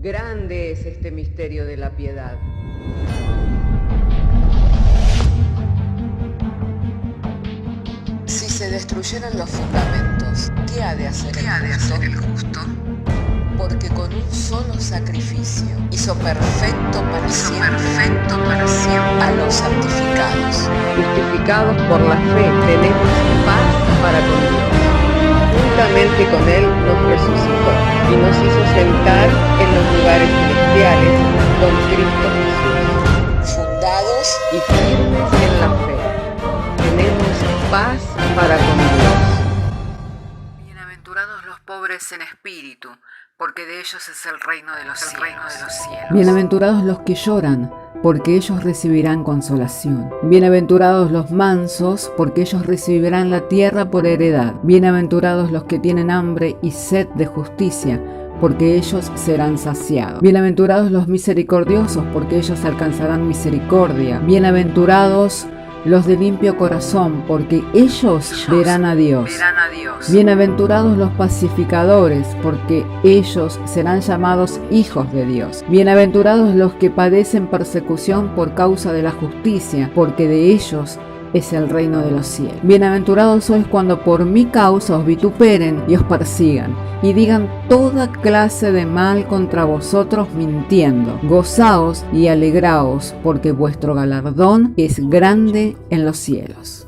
Grande es este misterio de la piedad. Si se destruyeran los fundamentos, ¿qué ha de hacer el justo? Porque con un solo sacrificio hizo perfecto para siempre a los santificados. Justificados por la fe, tenemos paz para con Dios. Juntamente con Él nos resucitó y nos hizo sentar en los lugares celestiales con Cristo Jesús. Fundados y firmes en la fe, tenemos paz para con Dios. Bienaventurados los pobres en espíritu, porque de ellos es el reino de los cielos. Bienaventurados los que lloran, porque ellos recibirán consolación. Bienaventurados los mansos, porque ellos recibirán la tierra por heredad. Bienaventurados los que tienen hambre y sed de justicia, porque ellos serán saciados. Bienaventurados los misericordiosos, porque ellos alcanzarán misericordia. Bienaventurados los de limpio corazón, porque ellos verán a Dios. Bienaventurados los pacificadores, porque ellos serán llamados hijos de Dios. Bienaventurados los que padecen persecución por causa de la justicia, porque de ellos es el reino de los cielos. Bienaventurados sois cuando por mi causa os vituperen y os persigan, y digan toda clase de mal contra vosotros mintiendo. Gozaos y alegraos, porque vuestro galardón es grande en los cielos.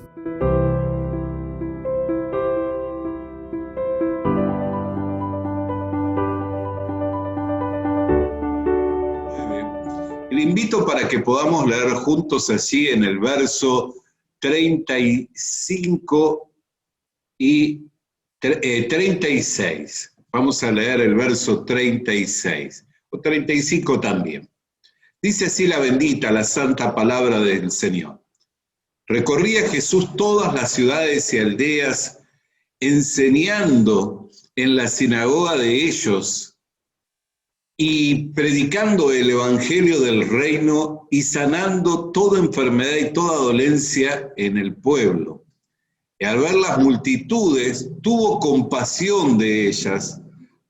Le invito para que podamos leer juntos allí en el verso 35 y 36. Vamos a leer el verso 36, o 35 también. Dice así la bendita, la santa palabra del Señor. Recorría Jesús todas las ciudades y aldeas, enseñando en la sinagoga de ellos y predicando el evangelio del reino y sanando toda enfermedad y toda dolencia en el pueblo. Y al ver las multitudes, tuvo compasión de ellas,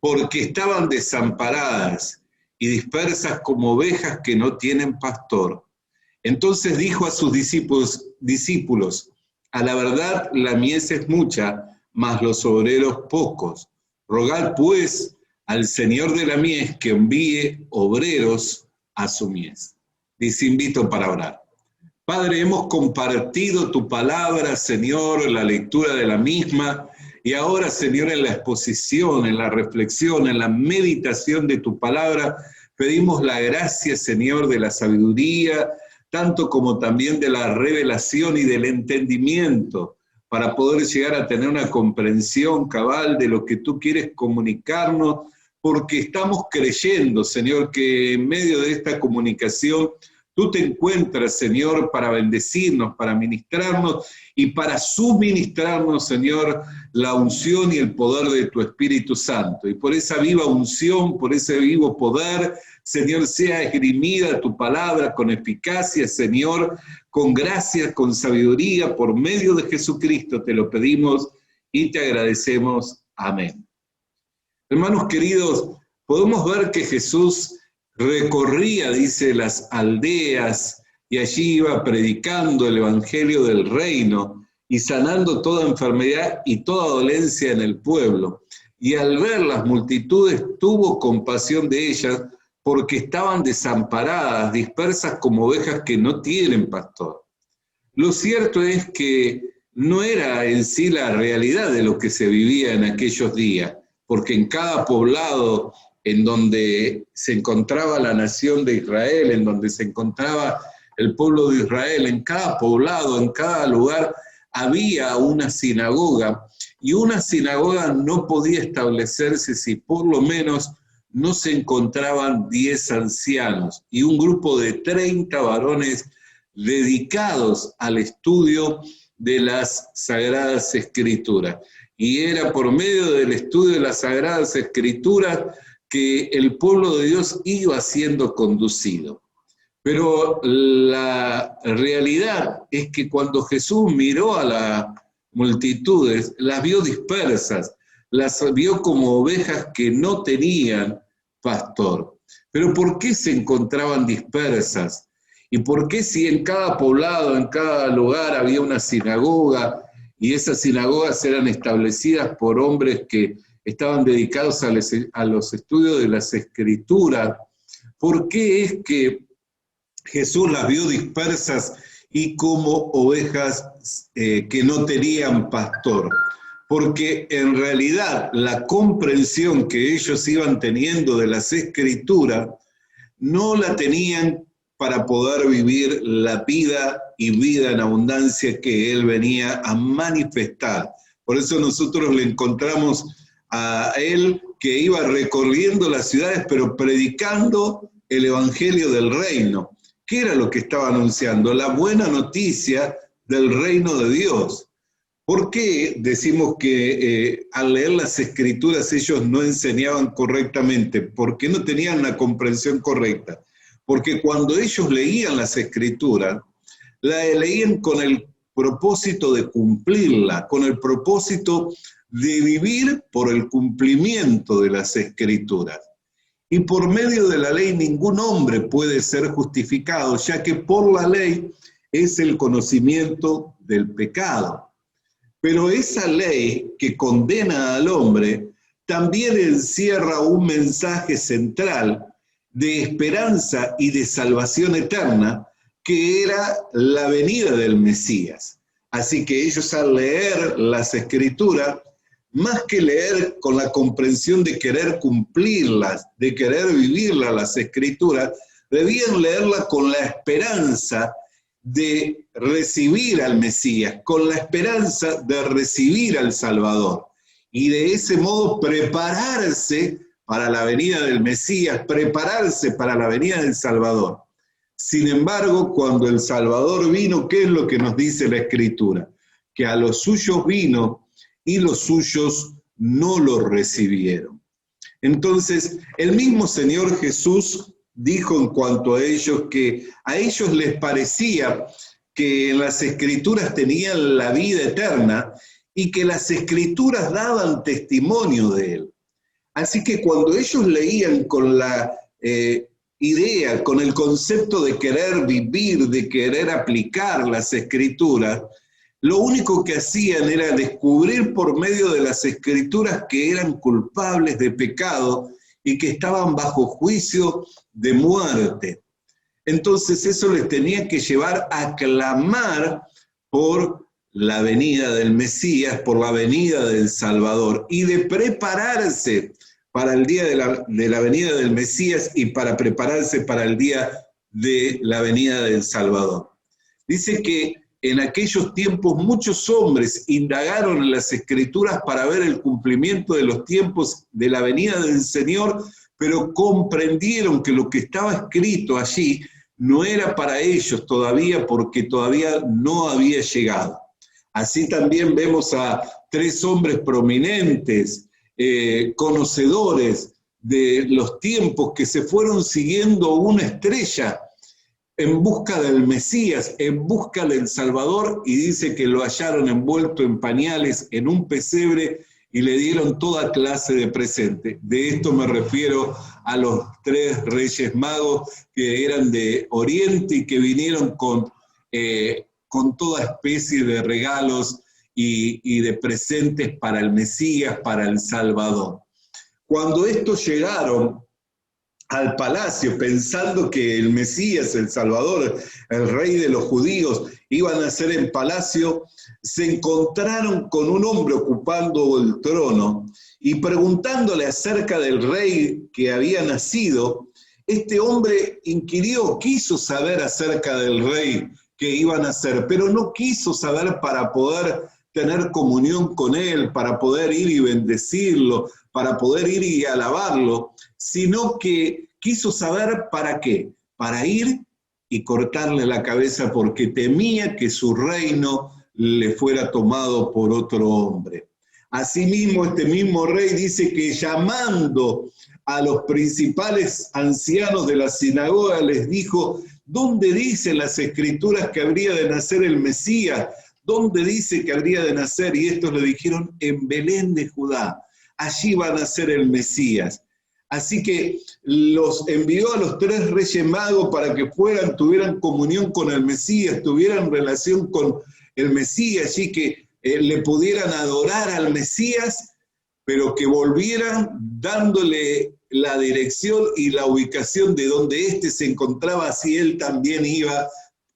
porque estaban desamparadas y dispersas como ovejas que no tienen pastor. Entonces dijo a sus discípulos, a la verdad la mies es mucha, mas los obreros pocos. Rogad pues al Señor de la mies que envíe obreros a su mies. Les invito para orar. Padre, hemos compartido tu palabra, Señor, la lectura de la misma, y ahora, Señor, en la exposición, en la reflexión, en la meditación de tu palabra, pedimos la gracia, Señor, de la sabiduría, tanto como también de la revelación y del entendimiento, para poder llegar a tener una comprensión cabal de lo que tú quieres comunicarnos, porque estamos creyendo, Señor, que en medio de esta comunicación tú te encuentras, Señor, para bendecirnos, para ministrarnos y para suministrarnos, Señor, la unción y el poder de tu Espíritu Santo. Y por esa viva unción, por ese vivo poder, Señor, sea esgrimida tu palabra con eficacia, Señor, con gracia, con sabiduría, por medio de Jesucristo te lo pedimos y te agradecemos. Amén. Hermanos queridos, podemos ver que Jesús recorría, dice, las aldeas y allí iba predicando el evangelio del reino y sanando toda enfermedad y toda dolencia en el pueblo. Y al ver las multitudes tuvo compasión de ellas porque estaban desamparadas, dispersas como ovejas que no tienen pastor. Lo cierto es que no era en sí la realidad de lo que se vivía en aquellos días, porque en cada poblado en donde se encontraba la nación de Israel, en donde se encontraba el pueblo de Israel, en cada poblado, en cada lugar, había una sinagoga, y una sinagoga no podía establecerse si por lo menos no se encontraban 10 ancianos y un grupo de 30 varones dedicados al estudio de las Sagradas Escrituras. Y era por medio del estudio de las Sagradas Escrituras que el pueblo de Dios iba siendo conducido. Pero la realidad es que cuando Jesús miró a las multitudes, las vio dispersas, las vio como ovejas que no tenían pastor. Pero ¿por qué se encontraban dispersas? ¿Y por qué si en cada poblado, en cada lugar había una sinagoga y esas sinagogas eran establecidas por hombres que estaban dedicados a los estudios de las Escrituras? ¿Por qué es que Jesús las vio dispersas y como ovejas que no tenían pastor? Porque en realidad la comprensión que ellos iban teniendo de las Escrituras no la tenían para poder vivir la vida y vida en abundancia que Él venía a manifestar. Por eso nosotros le encontramos a Él que iba recorriendo las ciudades, pero predicando el Evangelio del Reino. ¿Qué era lo que estaba anunciando? La buena noticia del reino de Dios. ¿Por qué decimos que al leer las Escrituras ellos no enseñaban correctamente? Porque no tenían una comprensión correcta. Porque cuando ellos leían las Escrituras, la leían con el propósito de cumplirla, con el propósito de vivir por el cumplimiento de las Escrituras. Y por medio de la ley ningún hombre puede ser justificado, ya que por la ley es el conocimiento del pecado. Pero esa ley que condena al hombre también encierra un mensaje central de esperanza y de salvación eterna, que era la venida del Mesías. Así que ellos al leer las Escrituras, más que leer con la comprensión de querer cumplirlas, de querer vivirlas las Escrituras, debían leerlas con la esperanza de recibir al Mesías, con la esperanza de recibir al Salvador. Y de ese modo prepararse para la venida del Mesías, prepararse para la venida del Salvador. Sin embargo, cuando el Salvador vino, ¿qué es lo que nos dice la Escritura? Que a los suyos vino y los suyos no lo recibieron. Entonces, el mismo Señor Jesús dijo en cuanto a ellos que a ellos les parecía que en las Escrituras tenían la vida eterna y que las Escrituras daban testimonio de Él. Así que cuando ellos leían con la idea, con el concepto de querer vivir, de querer aplicar las Escrituras, lo único que hacían era descubrir por medio de las Escrituras que eran culpables de pecado y que estaban bajo juicio de muerte. Entonces eso les tenía que llevar a clamar por la venida del Mesías, por la venida del Salvador, y de prepararse para el día de la venida del Mesías y para prepararse para el día de la venida del Salvador. Dice que en aquellos tiempos muchos hombres indagaron en las Escrituras para ver el cumplimiento de los tiempos de la venida del Señor, pero comprendieron que lo que estaba escrito allí no era para ellos todavía, porque todavía no había llegado. Así también vemos a 3 hombres prominentes, conocedores de los tiempos, que se fueron siguiendo una estrella en busca del Mesías, en busca del Salvador, y dice que lo hallaron envuelto en pañales en un pesebre y le dieron toda clase de presente. De esto me refiero a los 3 reyes magos que eran de Oriente y que vinieron con toda especie de regalos y de presentes para el Mesías, para el Salvador. Cuando estos llegaron al palacio pensando que el Mesías, el Salvador, el rey de los judíos, iba a nacer en palacio, se encontraron con un hombre ocupando el trono y preguntándole acerca del rey que había nacido. Este hombre inquirió, quiso saber acerca del rey que iba a nacer, pero no quiso saber para poder tener comunión con él, para poder ir y bendecirlo, para poder ir y alabarlo, sino que quiso saber para qué, para ir y cortarle la cabeza porque temía que su reino le fuera tomado por otro hombre. Asimismo, este mismo rey dice que llamando a los principales ancianos de la sinagoga les dijo: ¿dónde dicen las Escrituras que habría de nacer el Mesías? ¿Dónde dice que habría de nacer? Y estos le dijeron: en Belén de Judá, allí va a nacer el Mesías. Así que los envió a los 3 reyes magos para que fueran, tuvieran comunión con el Mesías, tuvieran relación con el Mesías, así que le pudieran adorar al Mesías, pero que volvieran dándole la dirección y la ubicación de donde éste se encontraba, si él también iba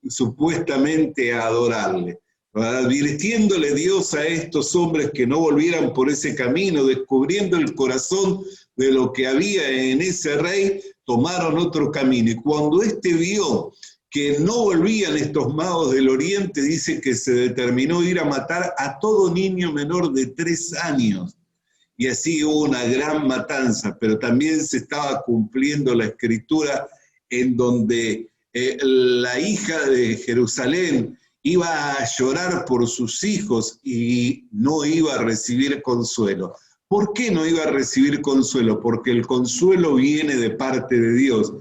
supuestamente a adorarle. Advirtiéndole Dios a estos hombres que no volvieran por ese camino, descubriendo el corazón de lo que había en ese rey, tomaron otro camino. Y cuando éste vio que no volvían estos magos del oriente, dice que se determinó ir a matar a todo niño menor de 3 años. Y así hubo una gran matanza, pero también se estaba cumpliendo la escritura en donde la hija de Jerusalén iba a llorar por sus hijos y no iba a recibir consuelo. ¿Por qué no iba a recibir consuelo? Porque el consuelo viene de parte de Dios.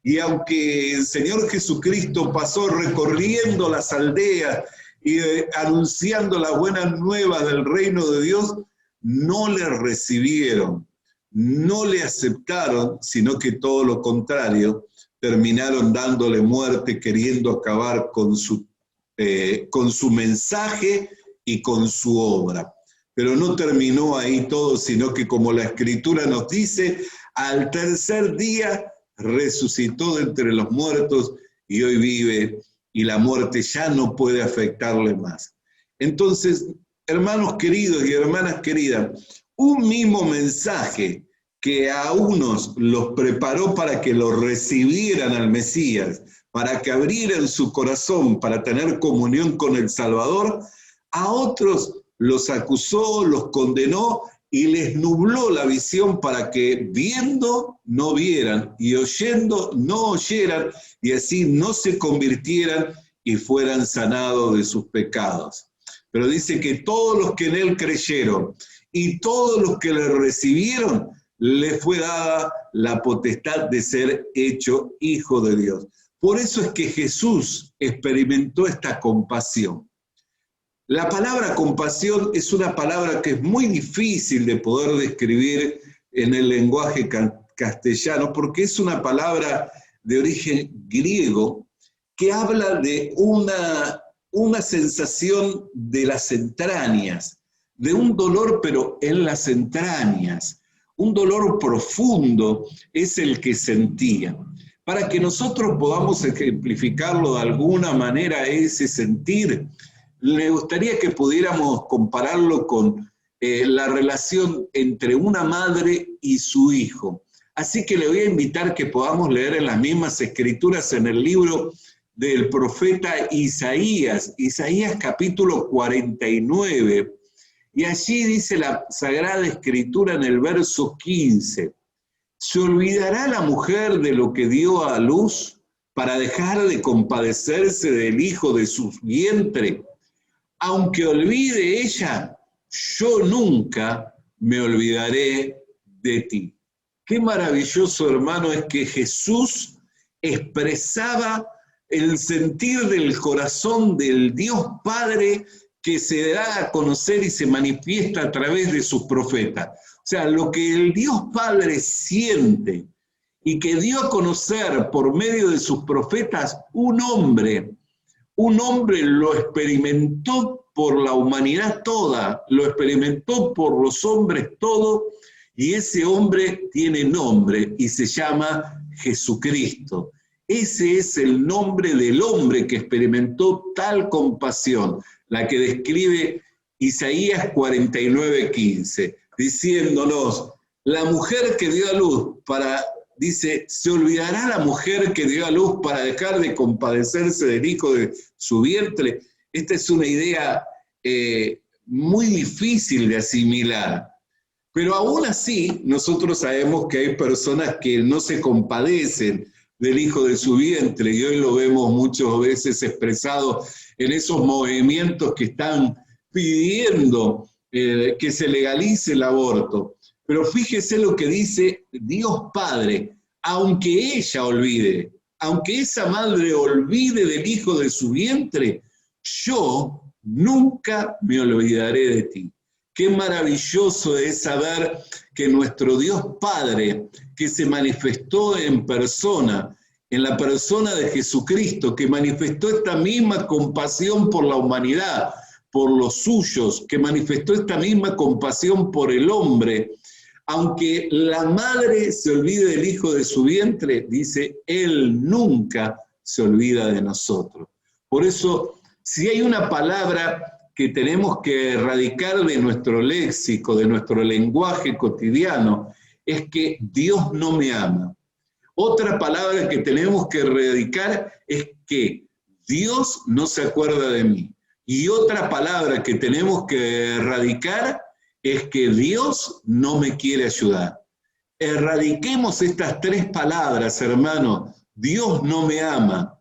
Y aunque el Señor Jesucristo pasó recorriendo las aldeas y anunciando las buenas nuevas del reino de Dios, no le recibieron, no le aceptaron, sino que todo lo contrario, terminaron dándole muerte, queriendo acabar con su mensaje y con su obra. Pero no terminó ahí todo, sino que como la Escritura nos dice, al 3er día resucitó de entre los muertos y hoy vive, y la muerte ya no puede afectarle más. Entonces, hermanos queridos y hermanas queridas, un mismo mensaje que a unos los preparó para que lo recibieran al Mesías, para que abrieran su corazón para tener comunión con el Salvador, a otros los acusó, los condenó y les nubló la visión para que viendo no vieran y oyendo no oyeran y así no se convirtieran y fueran sanados de sus pecados. Pero dice que todos los que en él creyeron y todos los que le recibieron, le fue dada la potestad de ser hecho hijo de Dios. Por eso es que Jesús experimentó esta compasión. La palabra compasión es una palabra que es muy difícil de poder describir en el lenguaje castellano, porque es una palabra de origen griego que habla de una sensación de las entrañas, de un dolor pero en las entrañas. Un dolor profundo es el que sentía. Para que nosotros podamos ejemplificarlo de alguna manera ese sentir, me gustaría que pudiéramos compararlo con la relación entre una madre y su hijo. Así que le voy a invitar que podamos leer en las mismas escrituras en el libro del profeta Isaías, Isaías capítulo 49, y allí dice la Sagrada Escritura en el verso 15, ¿se olvidará la mujer de lo que dio a luz para dejar de compadecerse del hijo de su vientre? Aunque olvide ella, yo nunca me olvidaré de ti. Qué maravilloso, hermano, es que Jesús expresaba el sentir del corazón del Dios Padre que se da a conocer y se manifiesta a través de sus profetas. O sea, lo que el Dios Padre siente y que dio a conocer por medio de sus profetas, un hombre lo experimentó por la humanidad toda, lo experimentó por los hombres todo, y ese hombre tiene nombre y se llama Jesucristo. Ese es el nombre del hombre que experimentó tal compasión, la que describe Isaías 49:15, diciéndonos, la mujer que dio a luz dice, ¿se olvidará la mujer que dio a luz para dejar de compadecerse del hijo de su vientre? Esta es una idea muy difícil de asimilar. Pero aún así, nosotros sabemos que hay personas que no se compadecen del hijo de su vientre, y hoy lo vemos muchas veces expresado en esos movimientos que están pidiendo que se legalice el aborto. Pero fíjese lo que dice Dios Padre, aunque ella olvide, aunque esa madre olvide del hijo de su vientre, yo nunca me olvidaré de ti. Qué maravilloso es saber que nuestro Dios Padre, que se manifestó en persona, en la persona de Jesucristo, que manifestó esta misma compasión por la humanidad, por los suyos, que manifestó esta misma compasión por el hombre, aunque la madre se olvide del hijo de su vientre, dice, Él nunca se olvida de nosotros. Por eso, si hay una palabra que tenemos que erradicar de nuestro léxico, de nuestro lenguaje cotidiano, es que Dios no me ama. Otra palabra que tenemos que erradicar es que Dios no se acuerda de mí. Y otra palabra que tenemos que erradicar es que Dios no me quiere ayudar. Erradiquemos estas tres palabras, hermano. Dios no me ama.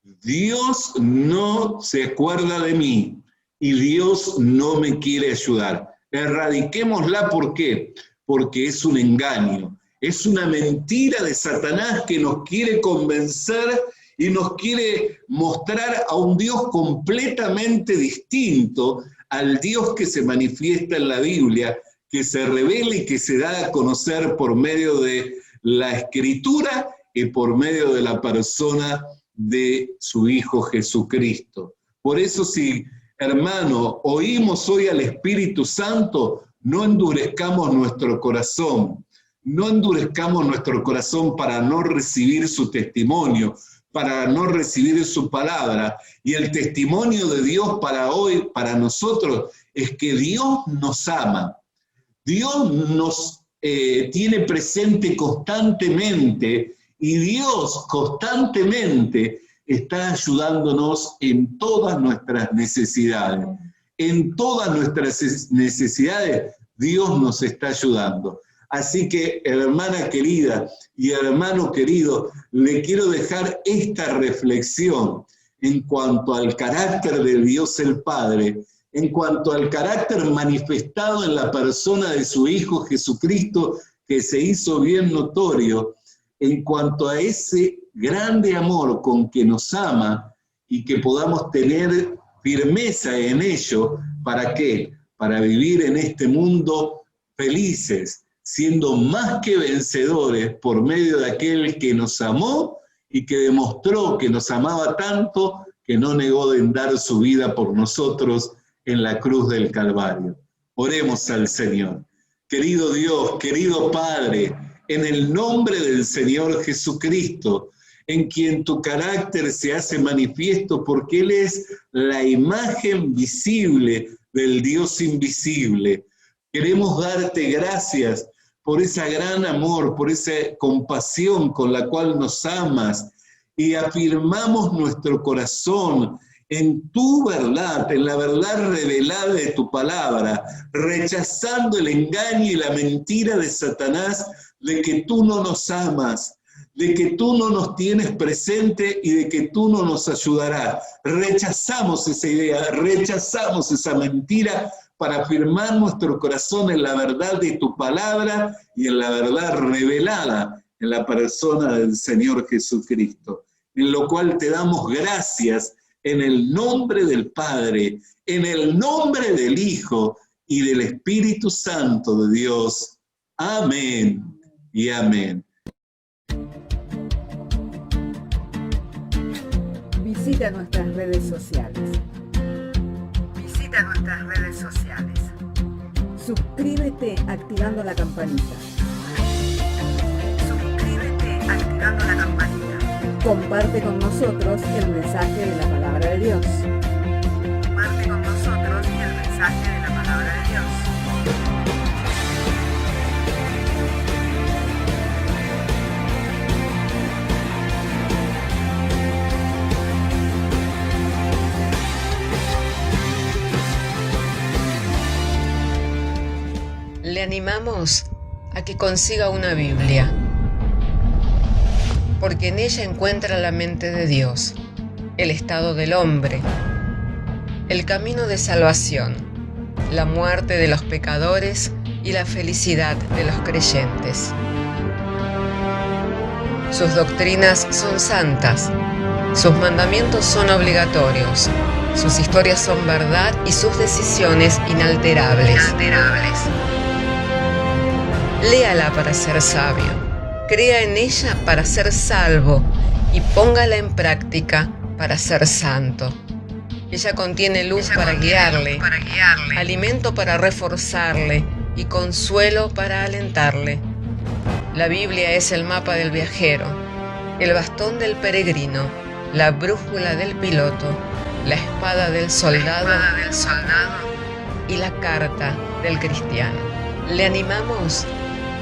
Dios no se acuerda de mí. Y Dios no me quiere ayudar. Erradiquémosla, ¿por qué? Porque es un engaño. Es una mentira de Satanás que nos quiere convencer y nos quiere mostrar a un Dios completamente distinto al Dios que se manifiesta en la Biblia, que se revela y que se da a conocer por medio de la Escritura y por medio de la persona de su Hijo Jesucristo. Por eso, si, hermano, oímos hoy al Espíritu Santo, no endurezcamos nuestro corazón. No endurezcamos nuestro corazón para no recibir su testimonio, para no recibir su palabra. Y el testimonio de Dios para hoy, para nosotros, es que Dios nos ama. Dios nos tiene presente constantemente y Dios constantemente está ayudándonos en todas nuestras necesidades. En todas nuestras necesidades, Dios nos está ayudando. Así que, hermana querida y hermano querido, le quiero dejar esta reflexión en cuanto al carácter de Dios el Padre, en cuanto al carácter manifestado en la persona de su Hijo Jesucristo, que se hizo bien notorio, en cuanto a ese grande amor con que nos ama y que podamos tener firmeza en ello. ¿Para qué? Para vivir en este mundo felices, siendo más que vencedores por medio de aquel que nos amó y que demostró que nos amaba tanto que no negó de dar su vida por nosotros en la cruz del Calvario. Oremos al Señor. Querido Dios, querido Padre, en el nombre del Señor Jesucristo, en quien tu carácter se hace manifiesto porque Él es la imagen visible del Dios invisible. Queremos darte gracias por ese gran amor, por esa compasión con la cual nos amas, y afirmamos nuestro corazón en tu verdad, en la verdad revelada de tu palabra, rechazando el engaño y la mentira de Satanás de que tú no nos amas, de que tú no nos tienes presente y de que tú no nos ayudarás. Rechazamos esa idea, rechazamos esa mentira para afirmar nuestro corazón en la verdad de tu palabra y en la verdad revelada en la persona del Señor Jesucristo, en lo cual te damos gracias en el nombre del Padre, en el nombre del Hijo y del Espíritu Santo de Dios. Amén y amén. Visita nuestras redes sociales. Visita nuestras redes sociales. Suscríbete activando la campanita. Suscríbete activando la campanita. Comparte con nosotros el mensaje de la palabra de Dios. Comparte con nosotros el mensaje de la palabra de Dios. Le animamos a que consiga una Biblia, porque en ella encuentra la mente de Dios, el estado del hombre, el camino de salvación, la muerte de los pecadores y la felicidad de los creyentes. Sus doctrinas son santas Sus mandamientos son obligatorios, sus historias son verdad y sus decisiones inalterables. Léala para ser sabio, crea en ella para ser salvo y póngala en práctica para ser santo. Ella contiene luz para guiarle, alimento para reforzarle y consuelo para alentarle. La Biblia es el mapa del viajero, el bastón del peregrino, la brújula del piloto, la espada del soldado y la carta del cristiano. Le animamos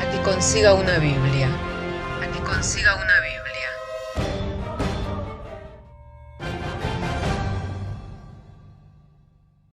a que consiga una Biblia,